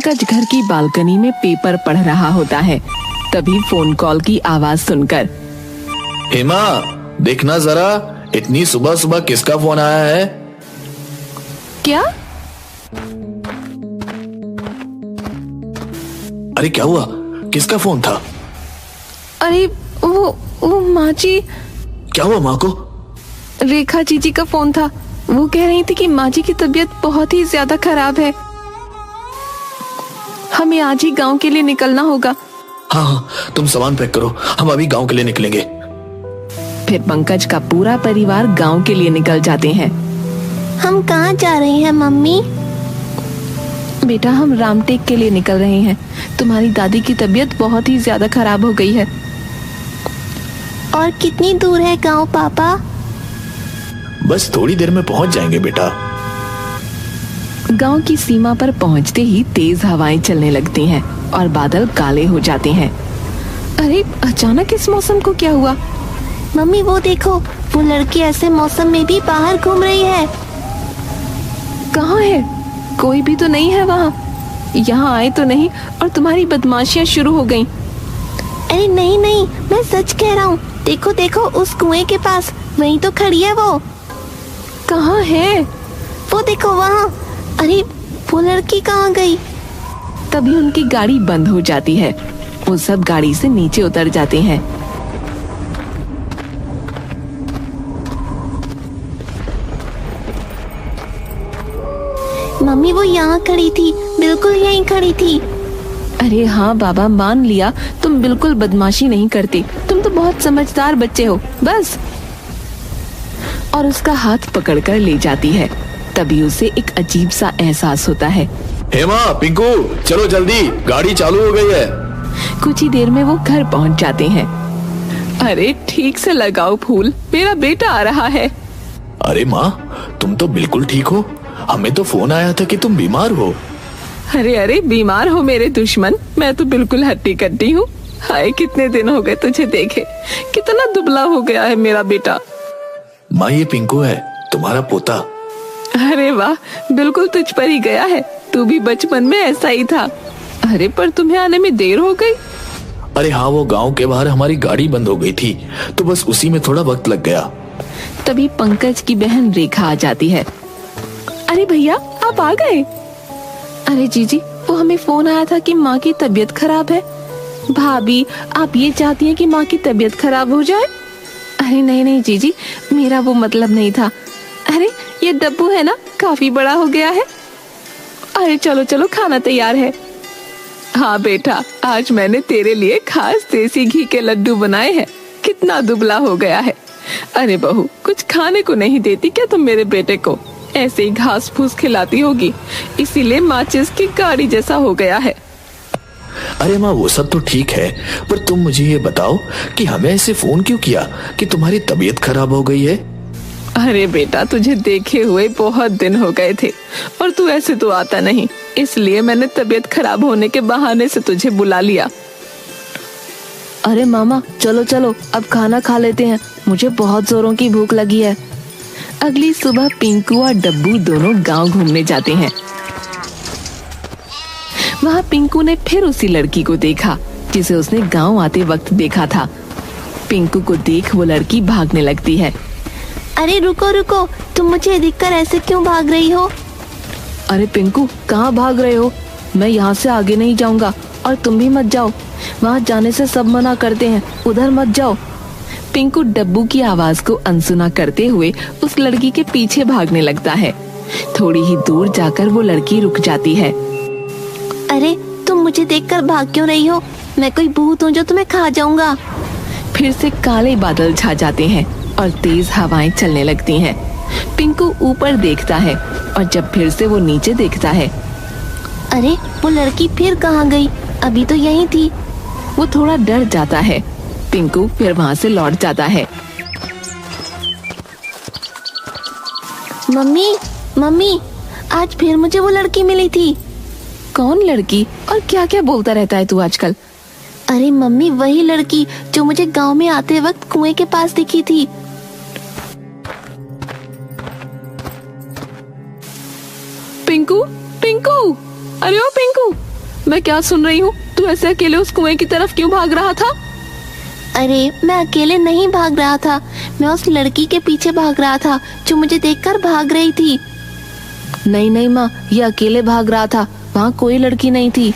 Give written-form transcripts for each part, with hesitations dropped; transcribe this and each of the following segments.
पंकज घर की बालकनी में पेपर पढ़ रहा होता है। तभी फोन कॉल की आवाज सुनकर, हेमा देखना जरा, इतनी सुबह सुबह किसका फोन आया है? क्या? अरे क्या हुआ, किसका फोन था? अरे वो माँ जी। क्या हुआ माँ को? रेखा जीजी का फोन था। वो कह रही थी कि माँ जी की तबीयत बहुत ही ज्यादा खराब है, हमें आज ही गांव के लिए निकलना होगा। हाँ, तुम सामान पैक करो, हम अभी गांव के लिए निकलेंगे। फिर पंकज का पूरा परिवार गांव के लिए निकल जाते हैं। हम कहाँ जा रहे हैं मम्मी? बेटा, हम रामटेक के लिए निकल रहे हैं। तुम्हारी दादी की तबीयत बहुत ही ज्यादा खराब हो गई है। और कितनी दूर है गांव पापा? बस थोड़ी देर में पहुंच जाएंगे बेटा। गांव की सीमा पर पहुंचते ही तेज हवाएं चलने लगती हैं और बादल काले हो जाते हैं। अरे अचानक इस मौसम को क्या हुआ? मम्मी वो देखो, वो लड़की ऐसे मौसम में भी बाहर घूम रही है। कहाँ है? कोई भी तो नहीं है वहाँ। यहाँ आए तो नहीं और तुम्हारी बदमाशियाँ शुरू हो गईं। अरे नहीं नहीं, मैं सच कह रहा हूँ। देखो देखो, उस कुएं के पास वहीं तो खड़ी है वो। कहाँ है? वो देखो वहाँ। अरे वो लड़की कहाँ गई? तभी उनकी गाड़ी बंद हो जाती है। वो सब गाड़ी से नीचे उतर जाते हैं। मम्मी वो यहाँ खड़ी थी, बिल्कुल यहीं खड़ी थी। अरे हाँ बाबा, मान लिया तुम बिल्कुल बदमाशी नहीं करती, तुम तो बहुत समझदार बच्चे हो बस। और उसका हाथ पकड़कर ले जाती है। तभी उसे एक अजीब सा एहसास होता है। हेमा, पिंकू, चलो जल्दी, गाड़ी चालू हो गई है। कुछ ही देर में वो घर पहुंच जाते हैं। अरे ठीक से लगाओ फूल, मेरा बेटा आ रहा है। अरे माँ, तुम तो बिल्कुल ठीक हो। हमें तो फोन आया था कि तुम बीमार हो। अरे बीमार हो मेरे दुश्मन, मैं तो बिल्कुल हट्टी कट्टी हूँ। हाय, कितने दिन हो गए तुझे देखे, कितना दुबला हो गया है मेरा बेटा। माँ, ये पिंकू है, तुम्हारा पोता। अरे वाह, बिल्कुल तुझ पर ही गया है। तू भी बचपन में ऐसा ही था। अरे पर तुम्हें आने में देर हो गई। अरे हाँ, वो गांव के बाहर हमारी गाड़ी बंद हो गई थी, तो बस उसी में थोड़ा वक्त लग गया। तभी पंकज की बहन रेखा आ जाती है। अरे भैया, आप आ गए? अरे जीजी, वो हमें फोन आया था कि माँ की तबीयत खराब है। भाभी, आप ये चाहती हैं कि माँ की तबीयत खराब हो जाए? अरे नहीं जीजी, मेरा वो मतलब नहीं था। अरे ये डब्बू है ना, काफी बड़ा हो गया है। अरे चलो चलो, खाना तैयार है। हाँ बेटा, आज मैंने तेरे लिए खास देसी घी के लड्डू बनाए हैं। कितना दुबला हो गया है। अरे बहू, कुछ खाने को नहीं देती क्या तुम मेरे बेटे को? ऐसे ही घास फूस खिलाती होगी, इसीलिए माचिस की गाड़ी जैसा हो गया है। अरे माँ, वो सब तो ठीक है, पर तुम मुझे ये बताओ कि हमें ऐसे फोन क्यों किया कि तुम्हारी तबीयत खराब हो गई है? अरे बेटा, तुझे देखे हुए बहुत दिन हो गए थे और तू ऐसे तो आता नहीं, इसलिए मैंने तबीयत खराब होने के बहाने से तुझे बुला लिया। अरे मामा, चलो चलो अब खाना खा लेते हैं, मुझे बहुत जोरों की भूख लगी है। अगली सुबह पिंकू और डब्बू दोनों गांव घूमने जाते हैं। वहाँ पिंकू ने फिर उसी लड़की को देखा जिसे उसने गांव आते वक्त देखा था। पिंकू को देख वो लड़की भागने लगती है। अरे रुको रुको, तुम मुझे देखकर ऐसे क्यों भाग रही हो? अरे पिंकू, कहाँ भाग रहे हो? मैं यहाँ से आगे नहीं जाऊंगा और तुम भी मत जाओ। वहाँ जाने से सब मना करते हैं, उधर मत जाओ। पिंकू डब्बू की आवाज को अनसुना करते हुए उस लड़की के पीछे भागने लगता है। थोड़ी ही दूर जाकर वो लड़की रुक जाती है। अरे तुम मुझे देखकर भाग क्यों रही हो? मैं कोई भूत हूँ जो तुम्हें खा जाऊंगा? फिर से काले बादल छा जाते हैं और तेज हवाएं चलने लगती हैं। पिंकू ऊपर देखता है और जब फिर से वो नीचे देखता है, अरे वो लड़की फिर कहाँ गई? अभी तो यहीं थी। वो थोड़ा डर जाता है। पिंकू फिर वहाँ से लौट जाता है। मम्मी मम्मी, आज फिर मुझे वो लड़की मिली थी। कौन लड़की और क्या क्या बोलता रहता है तू आजकल? अरे मम्मी, वही लड़की जो मुझे गांव में आते वक्त कुएं के पास दिखी थी। पिंकू, पिंकू, अरे ओ पिंकू, मैं क्या सुन रही हूँ? तू ऐसे अकेले उस कुएं की तरफ क्यों भाग रहा था? अरे मैं अकेले नहीं भाग रहा था, मैं उस लड़की के पीछे भाग रहा था जो मुझे देखकर भाग रही थी। नहीं नहीं माँ, ये अकेले भाग रहा था, वहाँ कोई लड़की नहीं थी।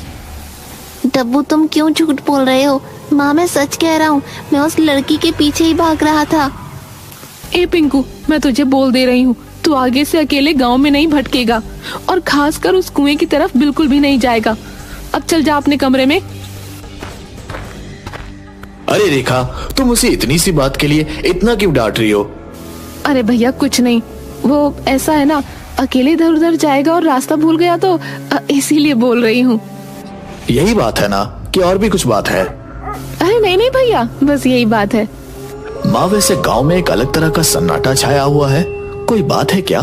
डब्बू तुम क्यों झूठ बोल रहे हो? माँ मैं सच कह रहा हूँ, मैं उस लड़की के पीछे ही भाग रहा था। ए पिंकू, मैं तुझे बोल दे रही हूँ, तू आगे से अकेले गांव में नहीं भटकेगा और खासकर उस कुएं की तरफ बिल्कुल भी नहीं जाएगा। अब चल जा अपने कमरे में। अरे रेखा, तुम उसे इतनी सी बात के लिए इतना क्यों डांट रही हो? अरे भैया कुछ नहीं, वो ऐसा है ना, अकेले इधर उधर जाएगा और रास्ता भूल गया तो इसीलिए बोल रही हूँ। यही बात है ना कि और भी कुछ बात है? अरे नहीं नहीं भैया, बस यही बात है। माँ वैसे गांव में एक अलग तरह का सन्नाटा छाया हुआ है, कोई बात है क्या?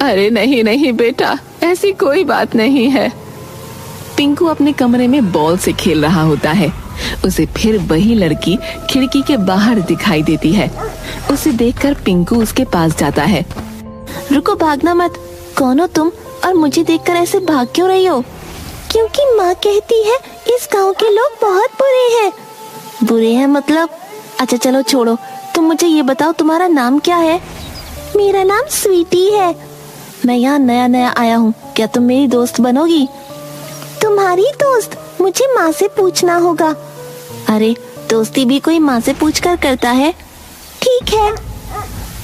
अरे नहीं नहीं बेटा, ऐसी कोई बात नहीं है। पिंकू अपने कमरे में बॉल से खेल रहा होता है। उसे फिर वही लड़की खिड़की के बाहर दिखाई देती है। उसे देखकर पिंकू उसके पास जाता है। रुको, भागना मत। कौन हो तुम और मुझे देखकर ऐसे भाग क्यों रही हो? क्योंकि माँ कहती है इस गांव के लोग बहुत बुरे हैं। बुरे हैं मतलब? अच्छा चलो छोड़ो, तुम मुझे ये बताओ तुम्हारा नाम क्या है? मेरा नाम स्वीटी है। मैं यहाँ नया नया आया हूँ, क्या तुम मेरी दोस्त बनोगी? तुम्हारी दोस्त? मुझे माँ से पूछना होगा। अरे दोस्ती भी कोई माँ से पूछकर करता है। ठीक है।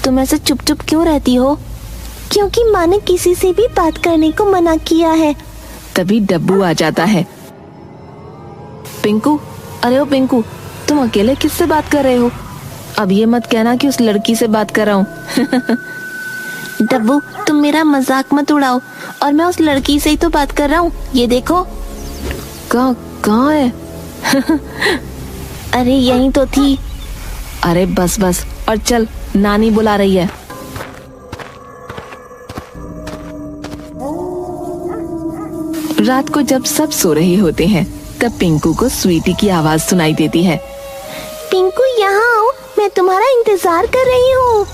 तुम ऐसे चुप चुप क्यों रहती हो? क्योंकि माँ ने किसी से भी बात करने को मना किया है। तभी डब्बू आ जाता है। पिंकू, अरे ओ पिंकू, तुम अकेले किससे बात कर रहे हो? अब ये मत कहना कि उस लड़की से बात कर रहा हूँ। डब्बू तुम मेरा मजाक मत उड़ाओ, और मैं उस लड़की से ही तो बात कर रहा हूँ, ये देखो। कहाँ है? अरे यहीं तो थी। अरे बस बस, और चल, नानी बुला रही है। रात को जब सब सो रहे होते हैं तब पिंकू को स्वीटी की आवाज सुनाई देती है। पिंकू यहाँ आओ, मैं तुम्हारा इंतजार कर रही हूँ।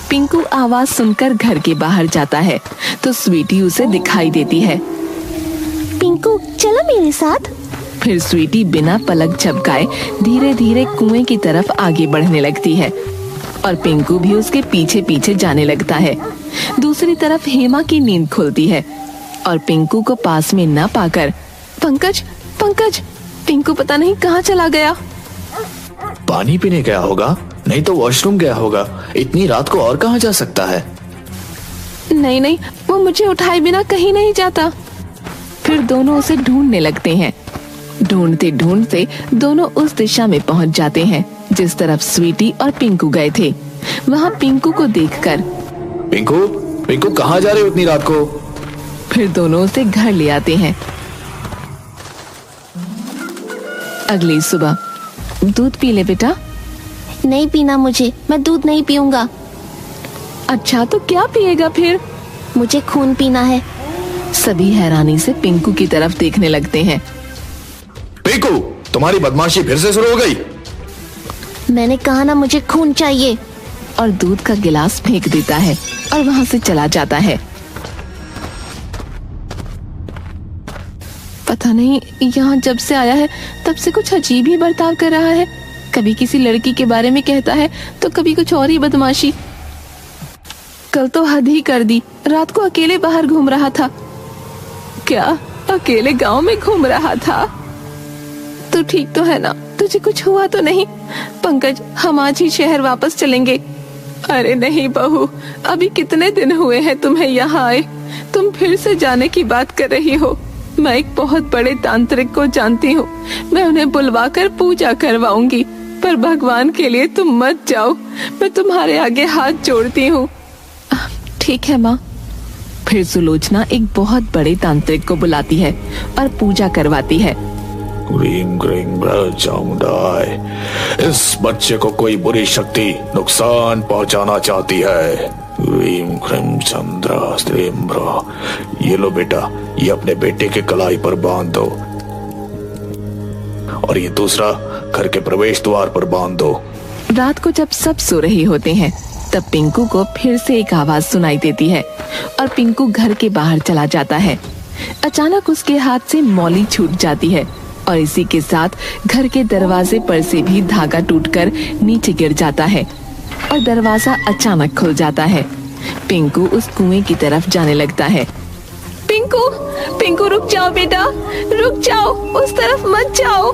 पिंकू आवाज सुनकर घर के बाहर जाता है तो स्वीटी उसे दिखाई देती है। पिंकू चलो मेरे साथ। फिर स्वीटी बिना पलक झपकाए धीरे धीरे कुएं की तरफ आगे बढ़ने लगती है और पिंकू भी उसके पीछे पीछे जाने लगता है। दूसरी तरफ हेमा की नींद खुलती है और पिंकू को पास में न पाकर पंकज पंकज, पिंकू पता नहीं कहाँ चला गया। पानी पीने गया होगा, नहीं तो वॉशरूम गया होगा। इतनी रात को और कहाँ जा सकता है? नहीं नहीं, वो मुझे उठाए बिना कहीं नहीं जाता। फिर दोनों उसे ढूंढने लगते हैं। ढूंढते ढूंढते दोनों उस दिशा में पहुंच जाते हैं जिस तरफ स्वीटी और पिंकू गए थे। वहाँ पिंकू को देखकर पिंकू, पिंकू कहाँ जा रहे हो इतनी रात को? फिर दोनों उसे घर ले आते हैं। अगली सुबह, दूध पी ले बेटा। नहीं पीना मुझे, मैं दूध नहीं पीऊंगा। अच्छा तो क्या पिएगा फिर? मुझे खून पीना है। सभी हैरानी से पिंकू की तरफ देखने लगते हैं। पिंकू, तुम्हारी बदमाशी फिर से शुरू हो गई। मैंने कहा ना मुझे खून चाहिए। और दूध का गिलास फेंक देता है और वहाँ से चला जाता है। पता नहीं यहाँ जब से आया है तब से कुछ अजीब ही बर्ताव कर रहा है। कभी किसी लड़की के बारे में कहता है तो कभी कुछ और ही बदमाशी। कल तो हद ही कर दी, रात को अकेले बाहर घूम रहा था। क्या अकेले गांव में घूम रहा था? तो ठीक तो है ना, तुझे कुछ हुआ तो नहीं? पंकज, हम आज ही शहर वापस चलेंगे। अरे नहीं बहू, अभी कितने दिन हुए हैं तुम्हें यहाँ आए, तुम फिर से जाने की बात कर रही हो। मैं एक बहुत बड़े तांत्रिक को जानती हूँ, मैं उन्हें बुलवाकर पूजा करवाऊंगी, पर भगवान के लिए तुम मत जाओ, मैं तुम्हारे आगे हाथ जोड़ती हूँ। ठीक है माँ। फिर सुलोचना एक बहुत बड़े तांत्रिक को बुलाती है और पूजा करवाती है। ग्रीम ग्रीम चामुंडाय, इस बच्चे को कोई बुरी शक्ति नुकसान पहुंचाना चाहती है। ग्रीम ग्रीम चंद्रा स्त्रीम्भ्रा। ये लो बेटा, ये अपने बेटे के कलाई पर बांध दो और ये दूसरा घर के प्रवेश द्वार पर बांध दो। रात को जब सब सो रहे होते हैं तब पिंकू को फिर से एक आवाज सुनाई देती है और पिंकू घर के बाहर चला जाता है। अचानक उसके हाथ से मौली छूट जाती है और इसी के साथ घर के दरवाजे पर से भी धागा टूटकर नीचे गिर जाता है और दरवाजा अचानक खुल जाता है। पिंकू उस कुएं की तरफ जाने लगता है। पिंकू, पिंकू रुक जाओ बेटा, रुक जाओ, उस तरफ मत जाओ।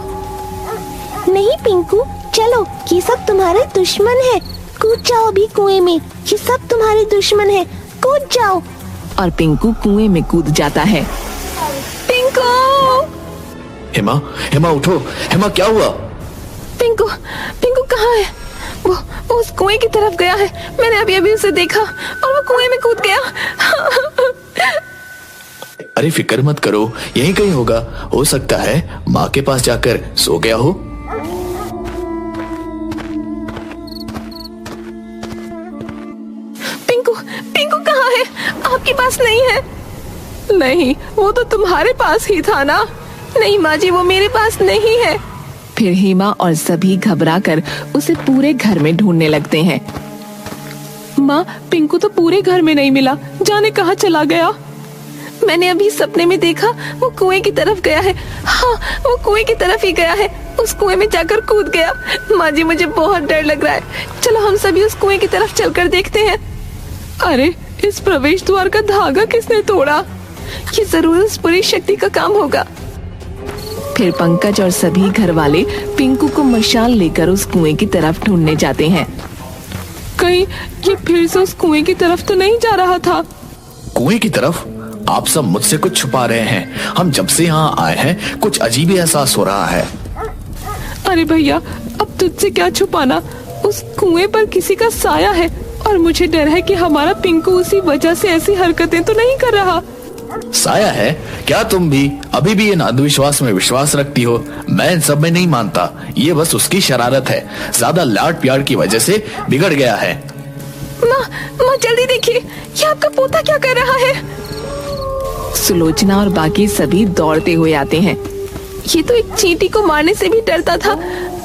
नहीं पिंकू, चलो, ये सब तुम्हारे दुश्मन है। कूद जाओ अभी कुएं में, ये सब तुम्हारे दुश्मन है, कूद जाओ। और पिंकू कुएं में कूद जाता है। पिंकू! हेमा, हेमा उठो, हेमा क्या हुआ? पिंकू, पिंकू कहाँ है? वो उस कुएं की तरफ गया है। मैंने अभी अभी उसे देखा और वो कुएं में कूद गया। अरे फिक्र मत करो, यहीं कहीं होगा। हो सकता है माँ के पास जाकर सो गया हो। पिंकू, पिंकू कहाँ है? आपके पास नहीं है? नहीं, वो तो तुम्हारे पास ही था ना। नहीं माँ जी, वो मेरे पास नहीं है। फिर हेमा और सभी घबराकर उसे पूरे घर में ढूंढने लगते हैं। माँ, पिंकू तो पूरे घर में नहीं मिला, जाने कहाँ चला गया। मैंने अभी सपने में देखा, वो कुएं की तरफ गया है। हाँ, वो कुएं की तरफ ही गया है, उस कुएं में जाकर कूद गया। माँ जी, मुझे बहुत डर लग रहा है। चलो हम सभी उस कुएं की तरफ चलकर देखते हैं। अरे, इस प्रवेश द्वार का धागा किसने तोड़ा? ये जरूर उस बुरी शक्ति का काम होगा। फिर पंकज और सभी घर वाले पिंकू को मशाल लेकर उस कुएं की तरफ ढूंढने जाते हैं। कहीं ये फिर से उस कुएं की तरफ तो नहीं जा रहा था? कुएं की तरफ? आप सब मुझसे कुछ छुपा रहे हैं। हम जब से यहाँ आए हैं कुछ अजीब ही एहसास हो रहा है। अरे भैया, अब तुझसे क्या छुपाना, उस कुएं पर किसी का साया है और मुझे डर है कि हमारा पिंकू उसी वजह से ऐसी हरकतें तो नहीं कर रहा। साया है? क्या तुम भी अभी भी इन अंधविश्वास में विश्वास रखती हो? मैं इन सब में नहीं मानता, ये बस उसकी शरारत है। ज्यादा लाड प्यार की वजह से बिगड़ गया है। माँ जल्दी देखिए, ये आपका पोता क्या कर रहा है? सुलोचना और बाकी सभी दौड़ते हुए आते हैं। ये तो एक चींटी को मारने से भी डरता था,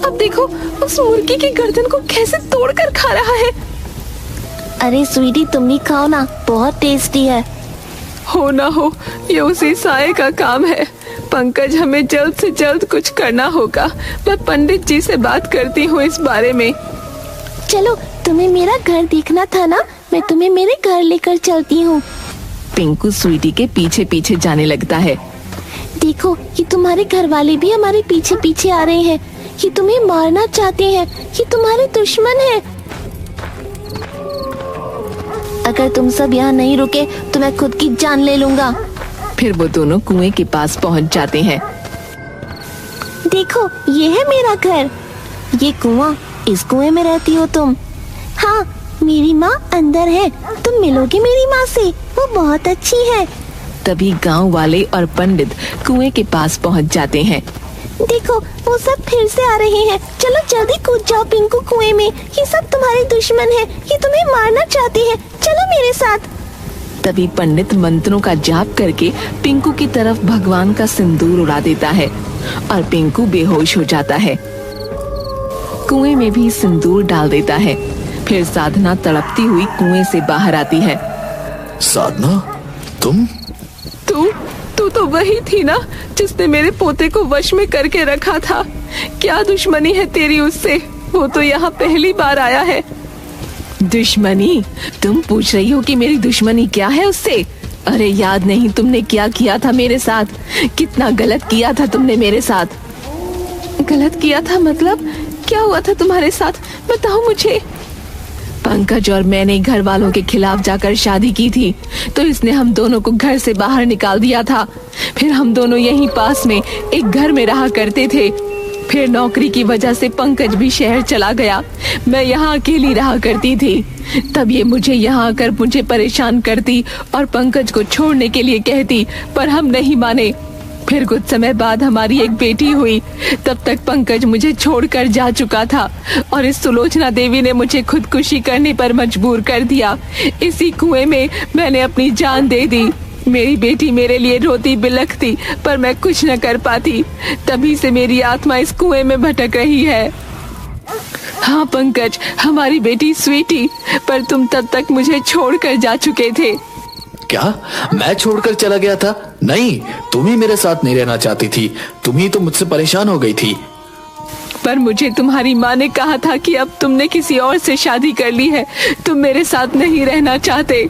अब देखो उस मुर्गी की गर्दन को कैसे तोड़कर खा रहा है। अरे स्वीटी, तुम भी खाओ ना, बहुत टेस्टी है। हो ना हो, ये उसी साये का काम है। पंकज, हमें जल्द से जल्द कुछ करना होगा। मैं पंडित जी से बात करती हूँ इस बारे में। चलो, तुम्हें मेरा घर देखना था ना, मैं तुम्हें मेरे घर लेकर चलती हूँ। पिंकू स्वीटी के पीछे पीछे जाने लगता है। देखो, ये तुम्हारे घर वाले भी हमारे पीछे पीछे आ रहे हैं। ये तुम्हें मारना चाहते हैं, ये तुम्हारे दुश्मन हैं। अगर तुम सब यहाँ नहीं रुके तो मैं खुद की जान ले लूंगा। फिर वो दोनों कुएं के पास पहुँच जाते हैं। देखो, ये है मेरा घर, ये कुआं, इस कुएं में रहती हो तुम। हाँ, मेरी माँ अंदर है, तुम मिलोगे मेरी माँ से, वो बहुत अच्छी है। तभी गांव वाले और पंडित कुएं के पास पहुँच जाते हैं। देखो, वो सब फिर से आ रहे हैं। चलो जल्दी कूद जाओ पिंकू कुएं में, ये सब तुम्हारे दुश्मन हैं, ये तुम्हें मारना चाहते हैं। चलो मेरे साथ। तभी पंडित मंत्रों का जाप करके पिंकू की तरफ भगवान का सिंदूर उड़ा देता है और पिंकू बेहोश हो जाता है। कुएं में भी सिंदूर डाल देता है। फिर साधना तड़पती हुई कुएं से बाहर आती है। साधना, तुम? तू तो वही थी ना जिसने मेरे पोते को वश में करके रखा था। क्या दुश्मनी है तेरी उससे? वो तो यहाँ पहली बार आया है। दुश्मनी? तुम पूछ रही हो कि मेरी दुश्मनी क्या है उससे? अरे याद नहीं तुमने क्या किया था मेरे साथ? कितना गलत किया था तुमने मेरे साथ। गलत किया था मतलब? क्या हुआ था तुम्हारे साथ, बताओ मुझे। पंकज और मैंने घर वालों के खिलाफ जाकर शादी की थी, तो इसने हम दोनों को घर से बाहर निकाल दिया था। फिर हम दोनों यहीं पास में एक घर में रहा करते थे। फिर नौकरी की वजह से पंकज भी शहर चला गया, मैं यहाँ अकेली रहा करती थी। तब ये मुझे यहाँ आकर मुझे परेशान करती और पंकज को छोड़ने के लिए कहती, पर हम नहीं माने। फिर कुछ समय बाद हमारी एक बेटी हुई, तब तक पंकज मुझे छोड़कर जा चुका था और इस सुलोचना देवी ने मुझे खुदकुशी करने पर मजबूर कर दिया। इसी कुएं में मैंने अपनी जान दे दी। मेरी बेटी मेरे लिए रोती बिलखती, पर मैं कुछ न कर पाती। तभी से मेरी आत्मा इस कुएं में भटक रही है। हाँ पंकज, हमारी बेटी स्वीटी, पर तुम तब तक मुझे छोड़कर जा चुके थे। क्या मैं छोड़कर चला गया था? नहीं, तुम ही मेरे साथ नहीं रहना चाहती थी, तुम ही तो मुझसे परेशान हो गई थी। पर मुझे तुम्हारी माँ ने कहा था कि अब तुमने किसी और से शादी कर ली है, तुम मेरे साथ नहीं रहना चाहते।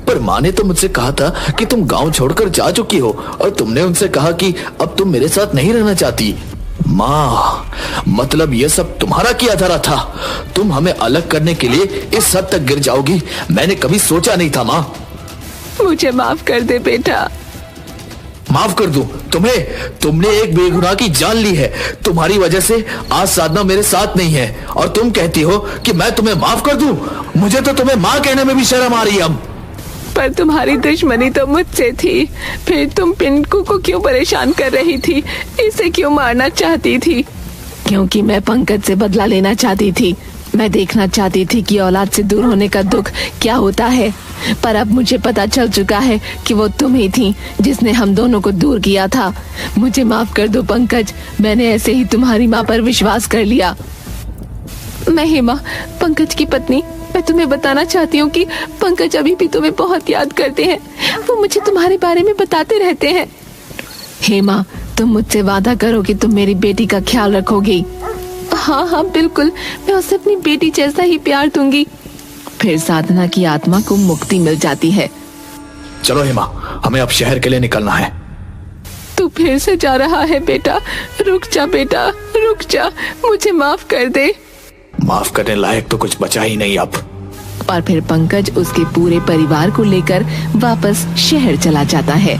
पर माँ ने तो मुझसे कहा था कि तुम गांव छोड़कर जा चुकी हो और तुमने उनसे कहा कि अब तुम मेरे साथ नहीं रहना चाहती। माँ, मतलब ये सब तुम्हारा किया धरा था? तुम हमें अलग करने के लिए इस हद तक गिर जाओगी, मैंने कभी सोचा नहीं था माँ। मुझे माफ कर दे बेटा। माफ कर दूं तुम्हें? तुमने एक बेगुनाह की जान ली है, तुम्हारी वजह से आज साधना मेरे साथ नहीं है और तुम कहती हो कि मैं तुम्हें माफ कर दूं? मुझे तो तुम्हें माँ कहने में भी शर्म आ रही है अब। पर तुम्हारी दुश्मनी तो मुझसे थी, फिर तुम पिंकू को क्यों परेशान कर रही थी, इसे क्यों मारना चाहती थी? क्योंकि मैं पंकज से बदला लेना चाहती थी, मैं देखना चाहती थी कि औलाद से दूर होने का दुख क्या होता है। पर अब मुझे पता चल चुका है कि वो तुम ही थी जिसने हम दोनों को दूर किया था। मुझे माफ कर दो पंकज, मैंने ऐसे ही तुम्हारी माँ पर विश्वास कर लिया। मैं हेमा, पंकज की पत्नी, मैं तुम्हें बताना चाहती हूँ कि पंकज अभी भी तुम्हें बहुत याद करते हैं, वो मुझे तुम्हारे बारे में बताते रहते हैं। हेमा, तुम मुझसे वादा करो कि तुम मेरी बेटी का ख्याल रखोगी। हाँ हाँ बिल्कुल, मैं उसे अपनी बेटी जैसा ही प्यार दूंगी। फिर साधना की आत्मा को मुक्ति मिल जाती है। चलो हेमा, हमें अब शहर के लिए निकलना है। तू फिर से जा रहा है बेटा? रुक जा बेटा, रुक जा, मुझे माफ कर दे। माफ करने लायक तो कुछ बचा ही नहीं अब। और फिर पंकज उसके पूरे परिवार को लेकर वापस शहर चला जाता है।